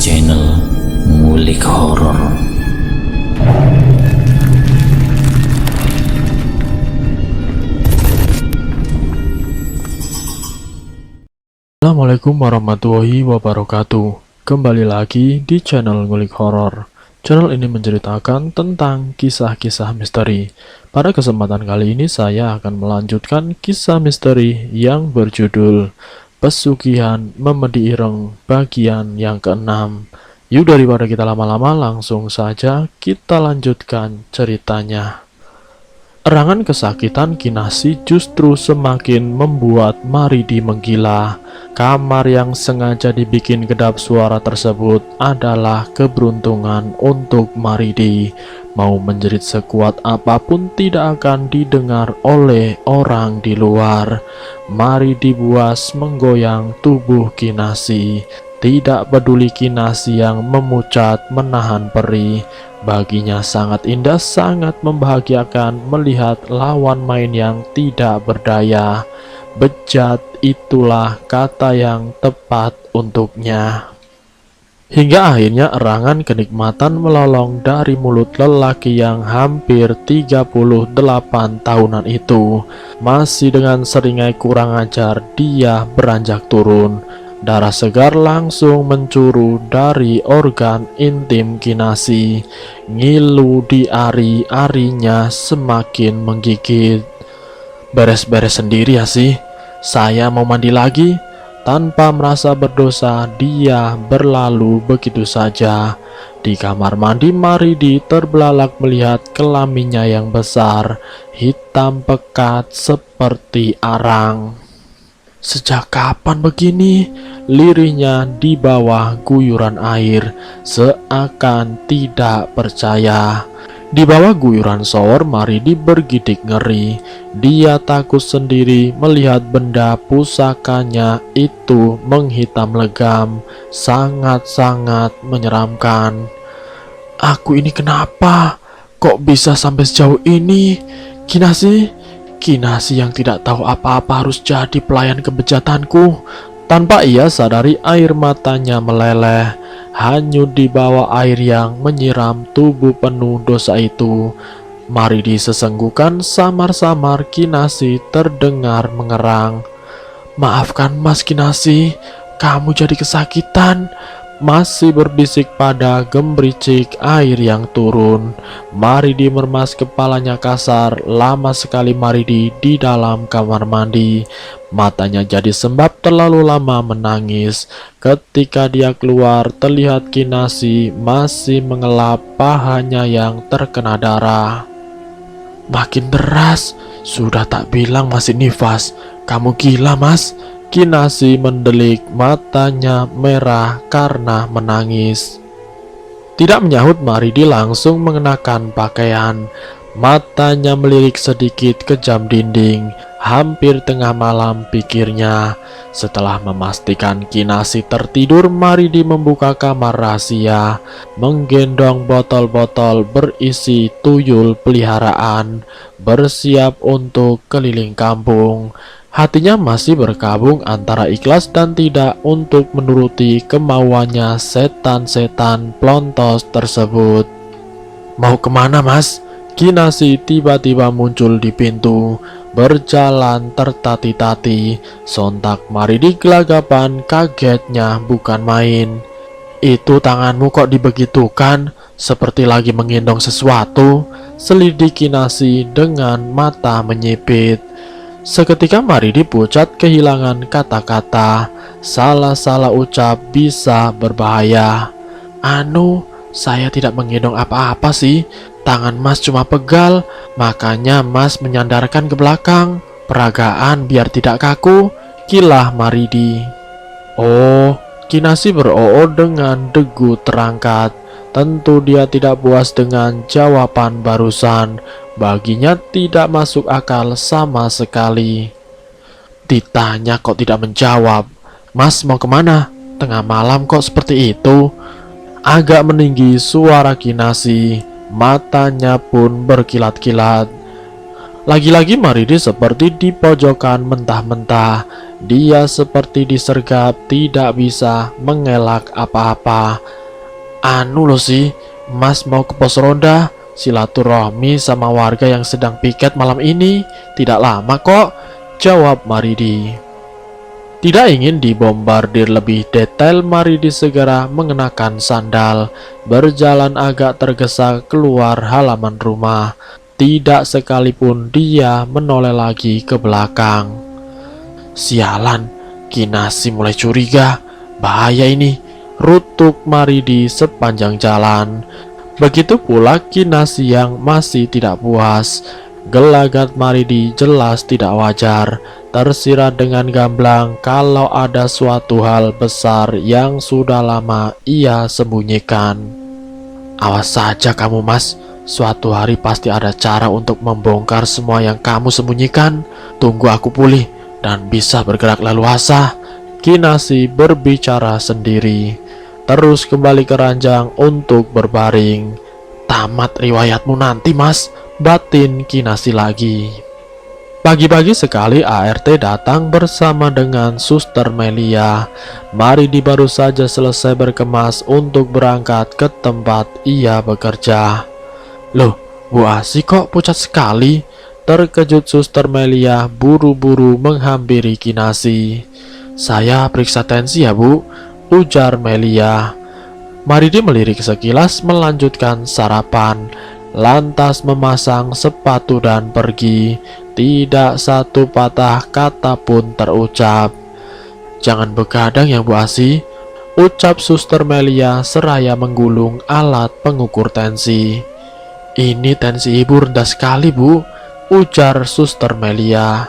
channel Ngulik Horor. Assalamualaikum warahmatullahi wabarakatuh. Kembali lagi di channel Ngulik Horor. Channel ini menceritakan tentang kisah-kisah misteri. Pada kesempatan kali ini saya akan melanjutkan kisah misteri yang berjudul Pesugihan Memedi Ireng bagian yang ke-6. Yuk, daripada kita lama-lama, langsung saja kita lanjutkan ceritanya. Erangan kesakitan Kinasih justru semakin membuat Maridi menggila. Kamar yang sengaja dibikin kedap suara tersebut adalah keberuntungan untuk Maridi. Mau menjerit sekuat apapun tidak akan didengar oleh orang di luar. Maridi buas menggoyang tubuh Kinasih. Tidak peduli Kinasih yang memucat menahan perih. Baginya sangat indah, sangat membahagiakan melihat lawan main yang tidak berdaya. Bejat, itulah kata yang tepat untuknya. Hingga akhirnya erangan kenikmatan melolong dari mulut lelaki yang hampir 38 tahunan itu. Masih dengan seringai kurang ajar dia beranjak turun. Darah segar langsung mencuru dari organ intim Kinasih. Ngilu di ari-arinya semakin menggigit. Beres-beres sendiri ya sih. Saya mau mandi lagi. Tanpa merasa berdosa, dia berlalu begitu saja. Di kamar mandi, Maridi terbelalak melihat kelaminnya yang besar, hitam pekat seperti arang. Sejak kapan begini? Lirihnya di bawah guyuran air, seakan tidak percaya. Di bawah guyuran shower, Maridi bergidik ngeri. Dia takut sendiri melihat benda pusakanya itu menghitam legam, sangat-sangat menyeramkan. Aku ini kenapa? Kok bisa sampai sejauh ini? Kinasih yang tidak tahu apa-apa harus jadi pelayan kebejatanku. Tanpa ia sadari, air matanya meleleh, hanyut di bawah air yang menyiram tubuh penuh dosa itu. Maridi sesenggukan, samar-samar Kinasih terdengar mengerang. Maafkan Mas Kinasih, kamu jadi kesakitan. Masih berbisik pada gembricik air yang turun. Maridi meremas kepalanya kasar. Lama sekali Maridi di dalam kamar mandi. Matanya jadi sembab, terlalu lama menangis. Ketika dia keluar, terlihat Kinasih masih mengelap, pahanya yang terkena darah. Makin deras, sudah tak bilang masih nifas. Kamu gila, Mas. Kinasih mendelik, matanya merah karena menangis. Tidak menyahut, Maridi langsung mengenakan pakaian. Matanya melirik sedikit ke jam dinding. Hampir tengah malam, pikirnya. Setelah memastikan Kinasih tertidur, Maridi membuka kamar rahasia, menggendong botol-botol berisi tuyul peliharaan, bersiap untuk keliling kampung. Hatinya masih berkabung antara ikhlas dan tidak untuk menuruti kemauannya setan-setan plontos tersebut. Mau kemana, Mas? Kinasih tiba-tiba muncul di pintu, berjalan tertati-tati. Sontak Maridi gelagapan, kagetnya bukan main. Itu tanganmu kok dibegitukan, seperti lagi menggendong sesuatu, selidik Kinasih dengan mata menyipit. Seketika Maridi pucat, kehilangan kata-kata. Salah-salah ucap bisa berbahaya. Saya tidak menggendong apa-apa sih. Tangan Mas cuma pegal, makanya Mas menyandarkan ke belakang. Peragaan biar tidak kaku, kilah Maridi. Oh, Kinasih beroo dengan degu terangkat. Tentu dia tidak puas dengan jawaban barusan. Baginya tidak masuk akal sama sekali. Ditanya kok tidak menjawab. Mas mau kemana? Tengah malam kok seperti itu? Agak meninggi suara Kinasih. Matanya pun berkilat-kilat. Lagi-lagi Maridi seperti di pojokan mentah-mentah. Dia seperti disergap, tidak bisa mengelak apa-apa. Anu loh sih, Mas mau ke pos ronda silaturahmi sama warga yang sedang piket malam ini. Tidak lama kok, jawab Maridi. Tidak ingin dibombardir lebih detail, Maridi segera mengenakan sandal, berjalan agak tergesa keluar halaman rumah. Tidak sekalipun dia menoleh lagi ke belakang. Sialan, Kinasi mulai curiga. Bahaya ini, rutuk Maridi sepanjang jalan. Begitu pula Kinasi yang masih tidak puas. Gelagat Maridi jelas tidak wajar, tersirat dengan gamblang kalau ada suatu hal besar yang sudah lama ia sembunyikan. Awas saja kamu Mas, suatu hari pasti ada cara untuk membongkar semua yang kamu sembunyikan. Tunggu aku pulih dan bisa bergerak leluasa, Kinasi berbicara sendiri. Terus kembali ke ranjang untuk berbaring. Tamat riwayatmu nanti Mas, batin Kinasi lagi. Pagi-pagi sekali ART datang bersama dengan Suster Melia. Maridi baru saja selesai berkemas untuk berangkat ke tempat ia bekerja. Loh, Bu Asi kok pucat sekali? Terkejut Suster Melia buru-buru menghampiri Kinasi. Saya periksa tensi ya Bu, ujar Melia. Maridi melirik sekilas melanjutkan sarapan, lantas memasang sepatu dan pergi. Tidak satu patah kata pun terucap. Jangan begadang ya Bu Asi, ucap Suster Melia seraya menggulung alat pengukur tensi. Ini tensi ibu rendah sekali Bu, ujar Suster Melia.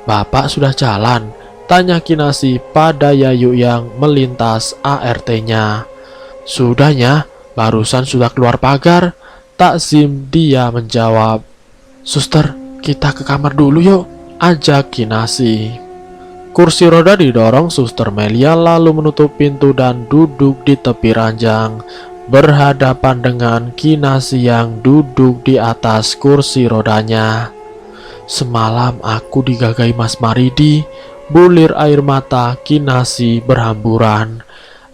Bapak sudah jalan? Tanya Kinasi pada Yayu yang melintas ART-nya. Sudahnya, barusan sudah keluar pagar, Taksim dia menjawab. Suster, kita ke kamar dulu yuk, ajak Kinasi. Kursi roda didorong Suster Melia lalu menutup pintu dan duduk di tepi ranjang, berhadapan dengan Kinasi yang duduk di atas kursi rodanya. Semalam aku digagai Mas Maridi, bulir air mata Kinasi berhamburan.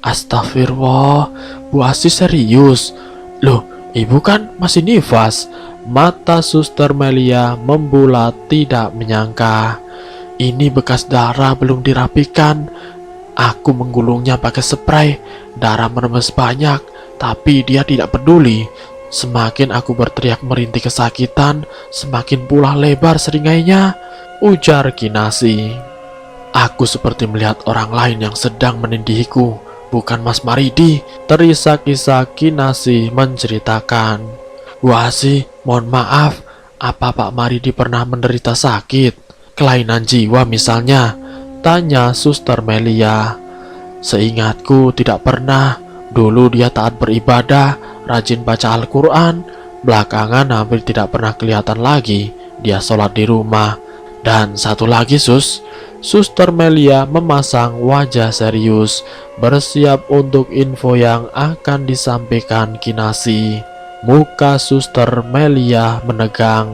Astagfirullah, Bu Asi serius? Loh, ibu kan masih nifas. Mata Suster Melia membulat tidak menyangka. Ini bekas darah belum dirapikan. Aku menggulungnya pakai spray. Darah meremes banyak, tapi dia tidak peduli. Semakin aku berteriak merintih kesakitan, semakin pula lebar seringainya, ujar Kinasi. Aku seperti melihat orang lain yang sedang menindihiku, bukan Mas Maridi, terisak-isak Kinasi menceritakan. Bu Asi, mohon maaf, apa Pak Maridi pernah menderita sakit? Kelainan jiwa misalnya? Tanya Suster Melia. Seingatku tidak pernah. Dulu dia taat beribadah, rajin baca Al-Quran. Belakangan hampir tidak pernah kelihatan lagi. Dia sholat di rumah. Dan satu lagi Suster Melia memasang wajah serius, bersiap untuk info yang akan disampaikan Kinasi. Muka Suster Melia menegang.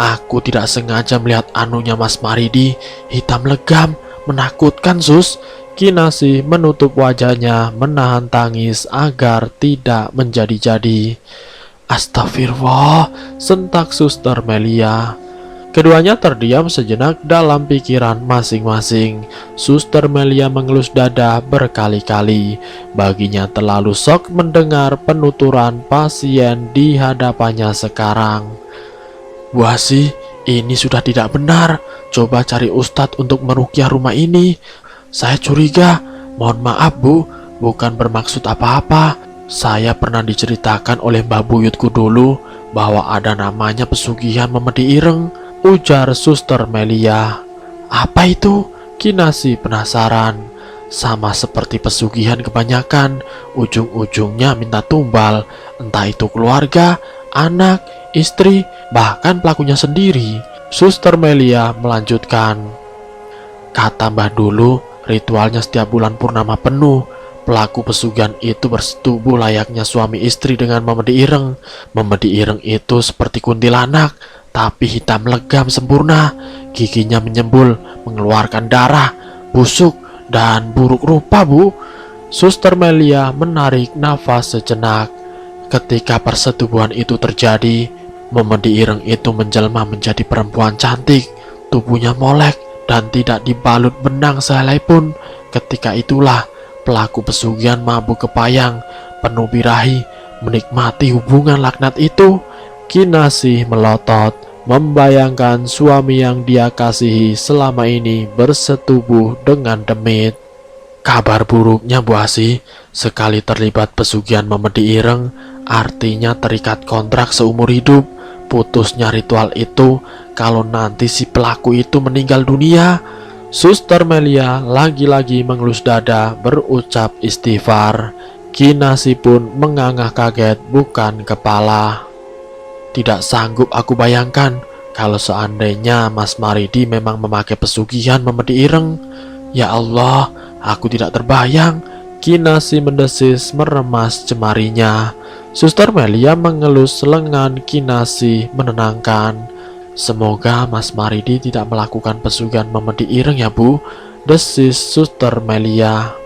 Aku tidak sengaja melihat anunya Mas Maridi, hitam legam, menakutkan Sus. Kinasi menutup wajahnya, menahan tangis agar tidak menjadi-jadi. Astagfirullah, sentak Suster Melia. Keduanya terdiam sejenak dalam pikiran masing-masing. Suster Melia mengelus dada berkali-kali. Baginya terlalu shock mendengar penuturan pasien di hadapannya sekarang. Bu Asi, ini sudah tidak benar. Coba cari ustadz untuk meruqyah rumah ini. Saya curiga. Mohon maaf Bu, bukan bermaksud apa-apa. Saya pernah diceritakan oleh Mbah Buyutku dulu bahwa ada namanya pesugihan memedi ireng, ujar Suster Melia. Apa itu? Kinasi penasaran. Sama seperti pesugihan kebanyakan, ujung-ujungnya minta tumbal, entah itu keluarga, anak, istri, bahkan pelakunya sendiri. Suster Melia melanjutkan. Kata Mbah dulu, ritualnya setiap bulan purnama penuh. Pelaku pesugihan itu bersetubuh layaknya suami istri dengan memedi ireng. Memedi ireng itu seperti kuntilanak, tapi hitam legam sempurna. Giginya menyembul, mengeluarkan darah, busuk, dan buruk rupa, Bu. Suster Melia menarik nafas sejenak. Ketika persetubuhan itu terjadi, Memedi Ireng itu menjelma menjadi perempuan cantik. Tubuhnya molek dan tidak dibalut benang sehelai pun. Ketika itulah pelaku pesugihan mabuk kepayang, penuh birahi, menikmati hubungan laknat itu. Kinasih melotot, membayangkan suami yang dia kasihi selama ini bersetubuh dengan demit. Kabar buruknya, Bu Asih, sekali terlibat pesugihan Memedi Ireng, artinya terikat kontrak seumur hidup. Putusnya ritual itu kalau nanti si pelaku itu meninggal dunia. Suster Melia lagi-lagi mengelus dada berucap istighfar. Kinasih pun mengangah kaget bukan kepala. Tidak sanggup aku bayangkan kalau seandainya Mas Maridi memang memakai pesugihan Memedi Ireng. Ya Allah, aku tidak terbayang. Kinasih mendesis meremas jemarinya. Suster Melia mengelus lengan Kinasih menenangkan. Semoga Mas Maridi tidak melakukan pesugihan Memedi Ireng ya, Bu, desis Suster Melia.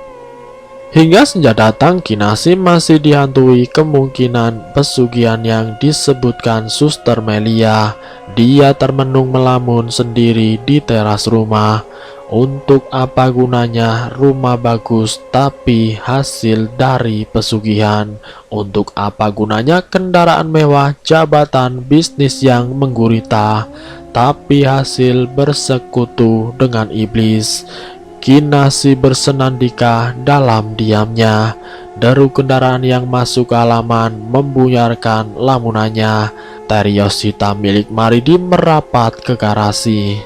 Hingga senja datang, Kinasih masih dihantui kemungkinan pesugihan yang disebutkan Suster Melia. Dia termenung melamun sendiri di teras rumah. Untuk apa gunanya rumah bagus tapi hasil dari pesugihan? Untuk apa gunanya kendaraan mewah, jabatan, bisnis yang menggurita, tapi hasil bersekutu dengan iblis? Kinasih bersenandika dalam diamnya. Deru kendaraan yang masuk ke halaman membuyarkan lamunannya. Terios hitam milik Maridi merapat ke garasi.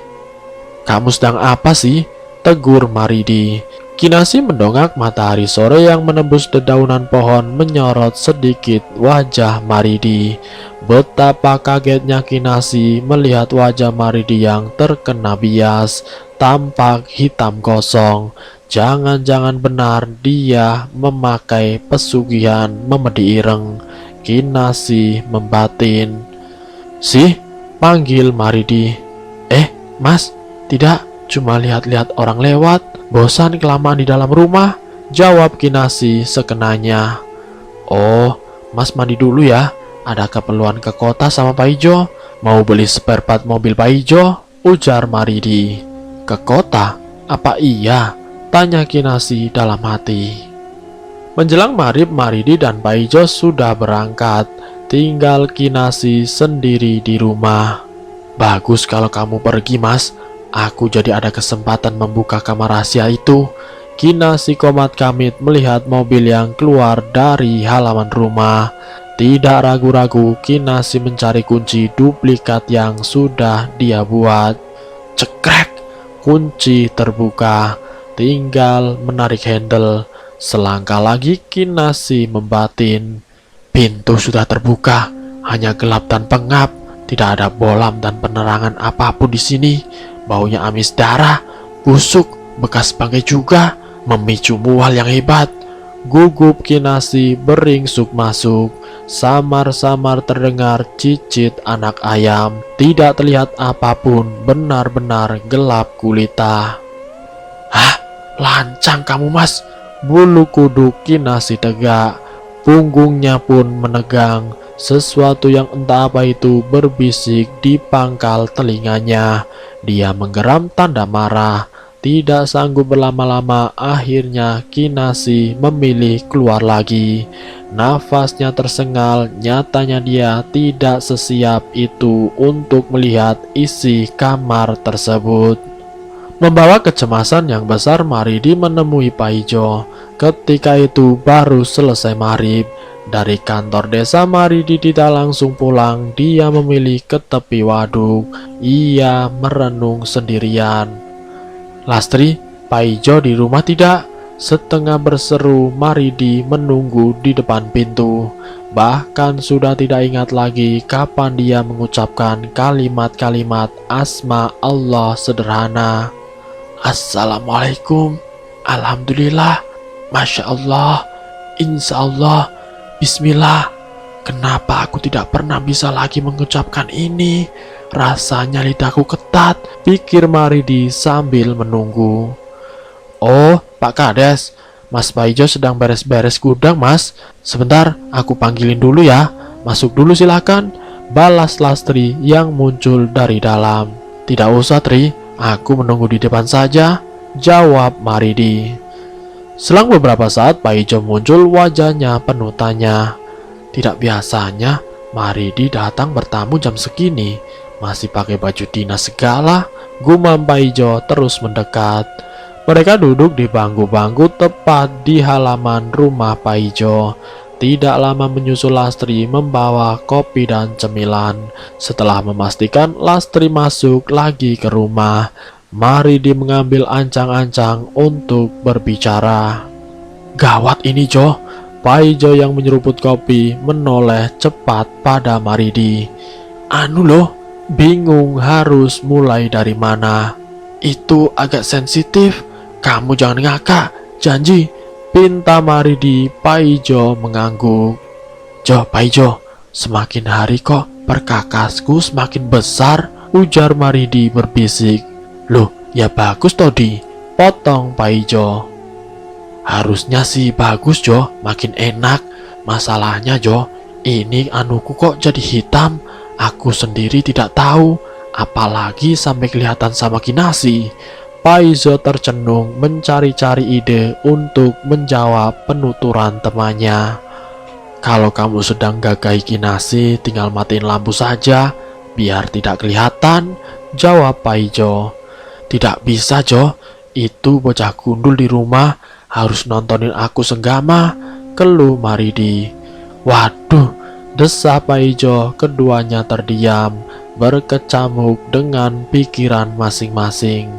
"Kamu sedang apa sih?" tegur Maridi. Kinasih mendongak. Matahari sore yang menembus dedaunan pohon menyorot sedikit wajah Maridi. Betapa kagetnya Kinasih melihat wajah Maridi yang terkena bias, tampak hitam kosong. Jangan-jangan benar dia memakai pesugihan Memedi Ireng. Kinasih membatin. "Sih," panggil Maridi. Mas, tidak, cuma lihat-lihat orang lewat. Bosan kelamaan di dalam rumah," jawab Kinasih sekenanya. "Oh, Mas mandi dulu ya. Ada keperluan ke kota sama Pak Ijo. Mau beli spare part mobil Pak Ijo," ujar Maridi. "Ke kota? Apa iya?" tanya Kinasih dalam hati. Menjelang maghrib, Maridi dan Pak Ijo sudah berangkat. Tinggal Kinasih sendiri di rumah. "Bagus kalau kamu pergi, Mas. Aku jadi ada kesempatan membuka kamar rahasia itu." Kinasih komat kamit melihat mobil yang keluar dari halaman rumah. Tidak ragu-ragu, Kinasih mencari kunci duplikat yang sudah dia buat. Cekrek, kunci terbuka. Tinggal menarik handle. Selangkah lagi Kinasih membatin. Pintu sudah terbuka, hanya gelap dan pengap. Tidak ada bolam dan penerangan apapun di sini. Baunya amis darah, busuk, bekas bangkai juga, memicu mual yang hebat. Gugup Kinasih beringsuk masuk. Samar-samar terdengar cicit anak ayam. Tidak terlihat apapun, benar-benar gelap gulita. "Hah, lancang kamu, Mas!" Bulu kuduk Kinasih tegak. Punggungnya pun menegang. Sesuatu yang entah apa itu berbisik di pangkal telinganya. Dia menggeram tanda marah. Tidak sanggup berlama-lama, akhirnya Kinasih memilih keluar lagi. Nafasnya tersengal. Nyatanya dia tidak sesiap itu untuk melihat isi kamar tersebut. Membawa kecemasan yang besar, Maridi menemui Pak Ijo. Ketika itu baru selesai maghrib. Dari kantor desa, Maridi tidak langsung pulang. Dia memilih ke tepi waduk. Ia merenung sendirian. "Lastri, Pak Ijo di rumah tidak?" Setengah berseru, Maridi menunggu di depan pintu. Bahkan sudah tidak ingat lagi kapan dia mengucapkan kalimat-kalimat asma Allah sederhana. "Assalamualaikum, Alhamdulillah, Masya Allah, Insya Allah, Bismillah." Kenapa aku tidak pernah bisa lagi mengucapkan ini? Rasanya lidahku ketat, pikir Maridi sambil menunggu. Oh, Pak Kades, Mas Paijo sedang beres-beres gudang, Mas. Sebentar, aku panggilin dulu ya. Masuk dulu silakan, balas Lastri yang muncul dari dalam. Tidak usah, Tri, aku menunggu di depan saja, jawab Maridi. Selang beberapa saat, Paijo muncul, wajahnya penuh tanya. Tidak biasanya Maridi datang bertamu jam segini, masih pakai baju dinas segala, gumam Paijo terus mendekat. Mereka duduk di bangku-bangku tepat di halaman rumah Paijo. Tidak lama menyusul Lastri membawa kopi dan cemilan. Setelah memastikan Lastri masuk lagi ke rumah, Maridi mengambil ancang-ancang untuk berbicara. Gawat ini, Jo. Paijo yang menyeruput kopi menoleh cepat pada Maridi. Anu loh, bingung harus mulai dari mana. Itu agak sensitif. Kamu jangan ngakak, janji, pinta Maridi. Paijo mengangguk. Jo, Paijo, semakin hari kok perkakasku semakin besar, ujar Maridi berbisik. Loh, ya bagus Todi, potong Paijo. Harusnya sih bagus, Jo, makin enak. Masalahnya, Jo, ini anuku kok jadi hitam. Aku sendiri tidak tahu, apalagi sampai kelihatan sama Kinasi. Paijo tercenung mencari-cari ide untuk menjawab penuturan temannya. Kalau kamu sedang gagai Kinasi, tinggal matiin lampu saja, biar tidak kelihatan, jawab Paijo. Tidak bisa, Jo, itu bocah gundul di rumah harus nontonin aku senggama, keluh Maridi. Waduh, desa Paijo. Keduanya terdiam, berkecamuk dengan pikiran masing-masing.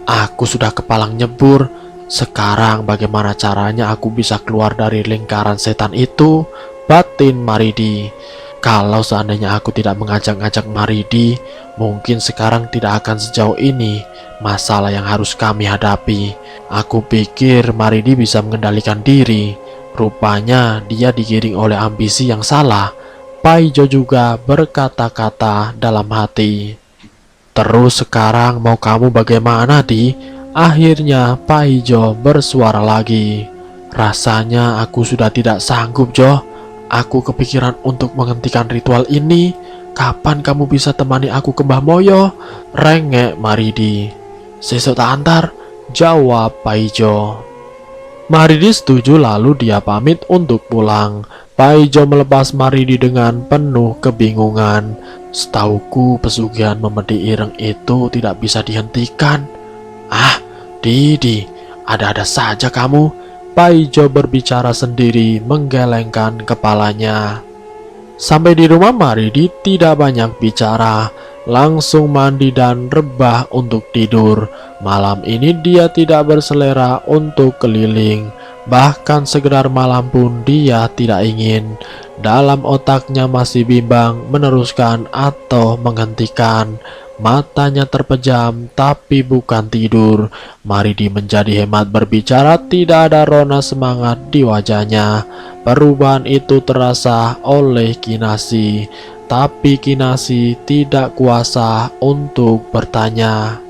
Aku sudah kepalang nyebur. Sekarang bagaimana caranya aku bisa keluar dari lingkaran setan itu? Batin Maridi. Kalau seandainya aku tidak mengajak-ngajak Maridi, mungkin sekarang tidak akan sejauh ini masalah yang harus kami hadapi. Aku pikir Maridi bisa mengendalikan diri. Rupanya dia digiring oleh ambisi yang salah. Paijo juga berkata-kata dalam hati. Terus sekarang mau kamu bagaimana, Di? Akhirnya Paijo bersuara lagi. Rasanya aku sudah tidak sanggup, Jo. Aku kepikiran untuk menghentikan ritual ini. Kapan kamu bisa temani aku ke Mbah Moyo? Rengek Maridi. Sesuk tak antar, jawab Paijo. Maridi setuju, lalu dia pamit untuk pulang. Paijo melepas Maridi dengan penuh kebingungan. Setauku pesugihan memedi ireng itu tidak bisa dihentikan. Ah, Didi, ada-ada saja kamu. Paijo berbicara sendiri menggelengkan kepalanya. Sampai di rumah Maridi tidak banyak bicara, langsung mandi dan rebah untuk tidur. Malam ini dia tidak berselera untuk keliling, bahkan sekedar malam pun dia tidak ingin. Dalam otaknya masih bimbang meneruskan atau menghentikan. Matanya terpejam tapi bukan tidur. Maridi menjadi hemat berbicara, tidak ada rona semangat di wajahnya. Perubahan itu terasa oleh Kinasi, tapi Kinasi tidak kuasa untuk bertanya.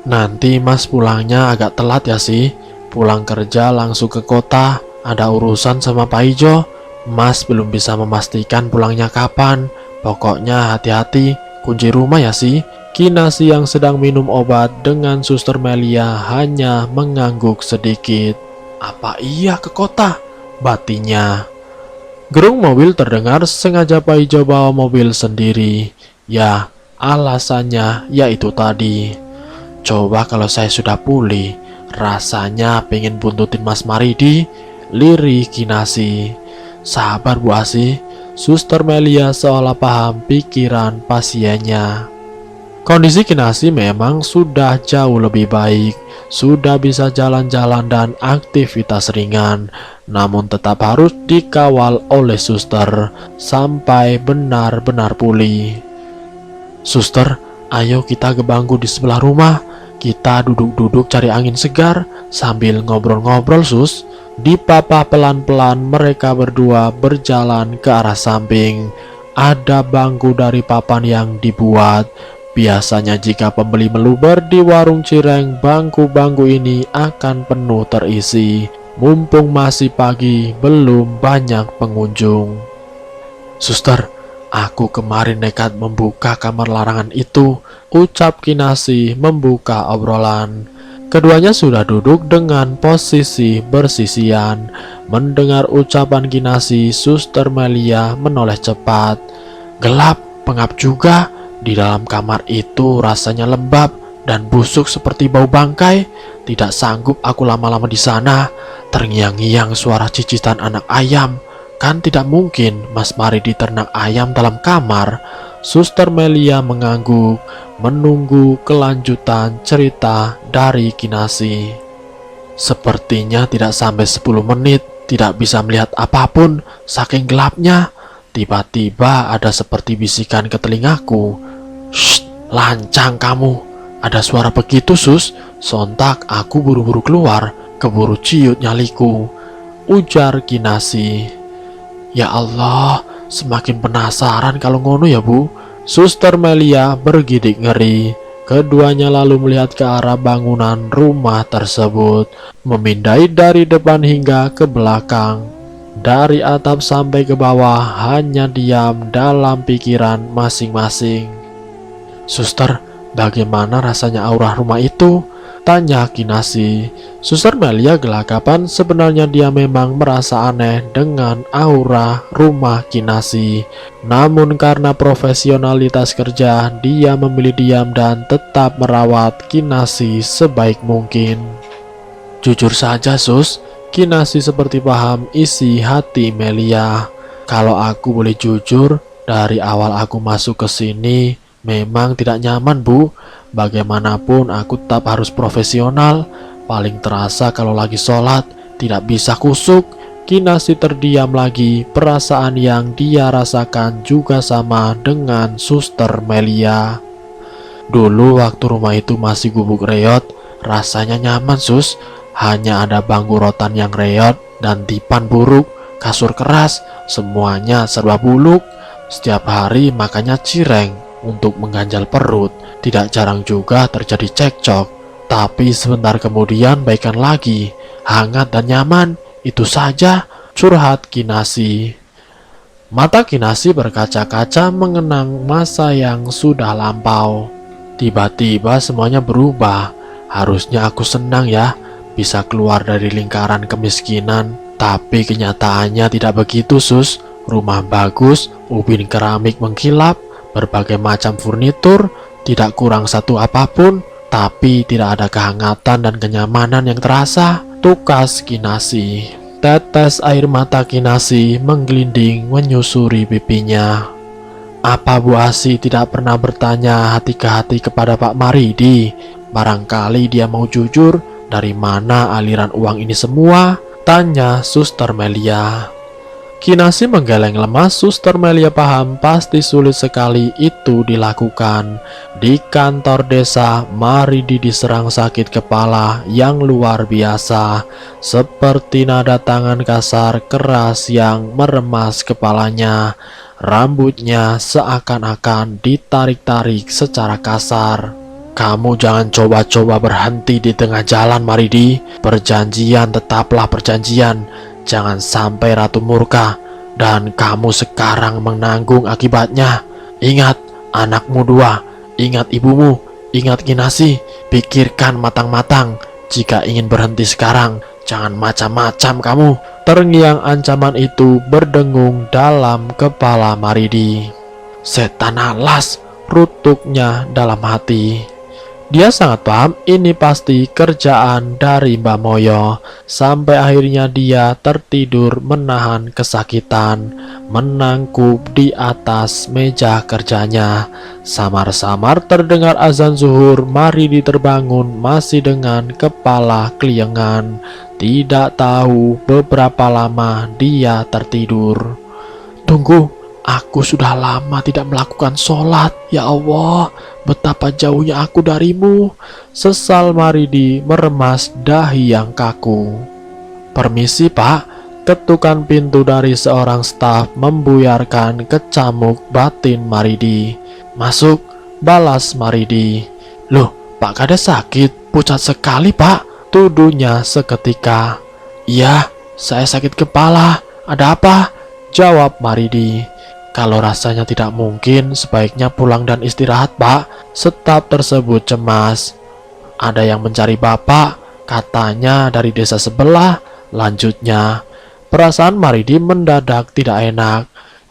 Nanti Mas pulangnya agak telat ya sih? Pulang kerja langsung ke kota, ada urusan sama Paijo. Mas belum bisa memastikan pulangnya kapan. Pokoknya hati-hati, kunci rumah ya sih. Kinasi yang sedang minum obat dengan Suster Melia hanya mengangguk sedikit. Apa iya ke kota? Batinnya. Gerung mobil terdengar, sengaja Paijo bawa mobil sendiri. Ya, alasannya yaitu tadi. Coba kalau saya sudah pulih, rasanya pengen buntutin Mas Maridi, lirih Kinasi. Sabar Bu Asi, Suster Melia seolah paham pikiran pasiennya. Kondisi Kinasi memang sudah jauh lebih baik, sudah bisa jalan-jalan dan aktivitas ringan, namun tetap harus dikawal oleh suster sampai benar-benar pulih. Suster, ayo kita ke bangku di sebelah rumah, kita duduk-duduk cari angin segar sambil ngobrol-ngobrol sus. Dipapah pelan-pelan mereka berdua berjalan ke arah samping. ada bangku dari papan yang dibuat. Biasanya jika pembeli meluber di warung cireng, bangku-bangku ini akan penuh terisi. Mumpung masih pagi, belum banyak pengunjung. "Suster, aku kemarin nekat membuka kamar larangan itu," ucap Kinasi membuka obrolan. Keduanya sudah duduk dengan posisi bersisian. Mendengar ucapan Kinasi, Suster Melia menoleh cepat. "Gelap, pengap juga. Di dalam kamar itu rasanya lembab dan busuk seperti bau bangkai. Tidak sanggup aku lama-lama di sana." Terngiang-ngiang suara cicitan anak ayam. "Kan tidak mungkin Mas Maridi ternak ayam dalam kamar." Suster Melia mengangguk, menunggu kelanjutan cerita dari Kinasi. Sepertinya tidak sampai 10 menit, tidak bisa melihat apapun, saking gelapnya. Tiba-tiba ada seperti bisikan ke telingaku. "Shh, lancang kamu. Ada suara begitu, Sus." Sontak aku buru-buru keluar, keburu ciut nyaliku, ujar Kinasi. "Ya Allah, semakin penasaran kalau ngono ya, Bu." Suster Melia bergidik ngeri. Keduanya lalu melihat ke arah bangunan rumah tersebut, memindai dari depan hingga ke belakang. Dari atap sampai ke bawah hanya diam dalam pikiran masing-masing. "Suster, bagaimana rasanya aura rumah itu?" tanya Kinasi. Suster Melia gelagapan, sebenarnya dia memang merasa aneh dengan aura rumah Kinasi. Namun karena profesionalitas kerja, dia memilih diam dan tetap merawat Kinasi sebaik mungkin. "Jujur saja, Sus," Kinasi seperti paham isi hati Melia. "Kalau aku boleh jujur, dari awal aku masuk ke sini memang tidak nyaman, Bu. Bagaimanapun aku tetap harus profesional. Paling terasa kalau lagi sholat, tidak bisa kusuk." Kinasi terdiam lagi. Perasaan yang dia rasakan juga sama dengan Suster Melia. "Dulu waktu rumah itu masih gubuk reot, rasanya nyaman, Sus. Hanya ada bangku rotan yang reot dan dipan buruk, kasur keras, semuanya serba buluk. Setiap hari makannya cireng untuk mengganjal perut. Tidak jarang juga terjadi cekcok. Tapi sebentar kemudian baikan lagi, hangat dan nyaman. Itu saja," curhat Kinasi. Mata Kinasi berkaca-kaca mengenang masa yang sudah lampau. Tiba-tiba semuanya berubah. Harusnya aku senang ya, bisa keluar dari lingkaran kemiskinan. Tapi kenyataannya tidak begitu, Sus. Rumah bagus, ubin keramik mengkilap, berbagai macam furnitur, tidak kurang satu apapun, tapi tidak ada kehangatan dan kenyamanan yang terasa, tukas Kinasi. Tetes air mata Kinasi menggelinding menyusuri pipinya. Apa Bu Asi tidak pernah bertanya hati ke hati kepada Pak Maridi? Barangkali dia mau jujur, dari mana aliran uang ini semua? Tanya Suster Melia. Kinasi menggeleng lemas. Suster Melia paham pasti sulit sekali itu dilakukan. Di kantor desa, Maridi diserang sakit kepala yang luar biasa, seperti nada tangan kasar keras yang meremas kepalanya. Rambutnya seakan-akan ditarik-tarik secara kasar. "Kamu jangan coba-coba berhenti di tengah jalan, Maridi. Perjanjian tetaplah perjanjian. Jangan sampai Ratu murka, dan kamu sekarang menanggung akibatnya. Ingat anakmu dua, ingat ibumu, ingat Kinasi. Pikirkan matang-matang. Jika ingin berhenti sekarang, jangan macam-macam kamu." Terngiang ancaman itu berdengung dalam kepala Maridi. "Setan alas," rutuknya dalam hati. Dia sangat paham ini pasti kerjaan dari Mbak Moyo. Sampai akhirnya dia tertidur menahan kesakitan, menangkup di atas meja kerjanya. Samar-samar terdengar azan zuhur. Maridi terbangun masih dengan kepala keliengan. Tidak tahu beberapa lama dia tertidur. "Tunggu, aku sudah lama tidak melakukan sholat. Ya Allah, betapa jauhnya aku darimu." Sesal Maridi meremas dahi yang kaku. "Permisi Pak, Ketukan pintu dari seorang staf membuyarkan kecamuk batin Maridi. "Masuk," balas Maridi. "Loh, Pak Kades sakit, pucat sekali Pak," tuduhnya seketika. "Iya, saya sakit kepala. Ada apa?" jawab Maridi. "Kalau rasanya tidak mungkin, sebaiknya pulang dan istirahat Pak." Staf tersebut cemas. "Ada yang mencari Bapak, katanya dari desa sebelah," lanjutnya. Perasaan Maridi mendadak tidak enak.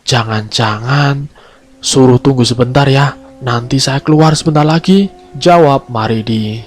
"Jangan-jangan suruh tunggu sebentar ya, nanti saya keluar sebentar lagi," jawab Maridi.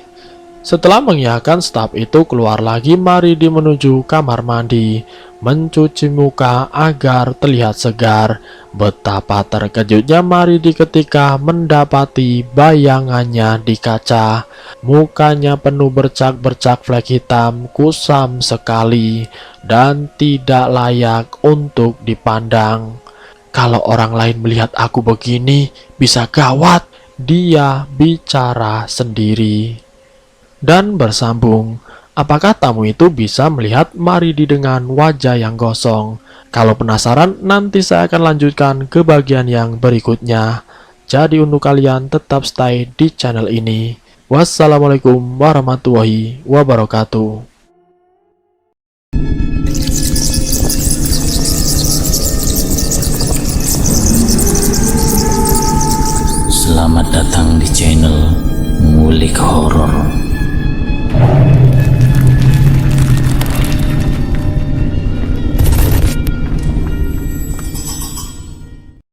Setelah mengiyakan, staf itu keluar lagi. Maridi menuju kamar mandi, mencuci muka agar terlihat segar. Betapa terkejutnya Maridi ketika mendapati bayangannya di kaca. Mukanya penuh bercak-bercak flek hitam, kusam sekali, dan tidak layak untuk dipandang. "Kalau orang lain melihat aku begini, bisa gawat," dia bicara sendiri. Dan bersambung, apakah tamu itu bisa melihat Maridi dengan wajah yang gosong? Kalau penasaran, nanti saya akan lanjutkan ke bagian yang berikutnya. Jadi untuk kalian tetap stay di channel ini. Wassalamualaikum warahmatullahi wabarakatuh. Selamat datang di channel Ngulik Horor.